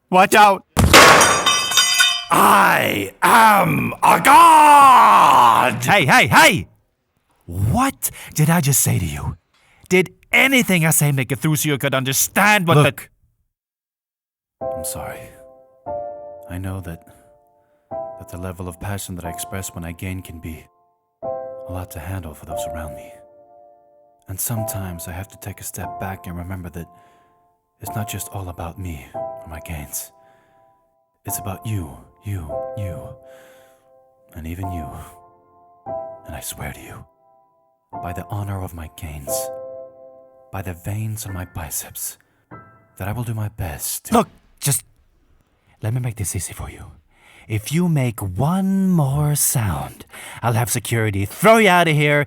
Watch out! I am a god! Hey! What did I just say to you? Did anything I say make it through so you could understand what Look. I'm sorry. I know that the level of passion that I express when I gain can be a lot to handle for those around me. And sometimes I have to take a step back and remember that it's not just all about me or my gains. It's about you, and even you. And I swear to you, by the honor of my gains, by the veins on my biceps, that I will do my best to... Look, just let me make this easy for you. If you make one more sound, I'll have security throw you out of here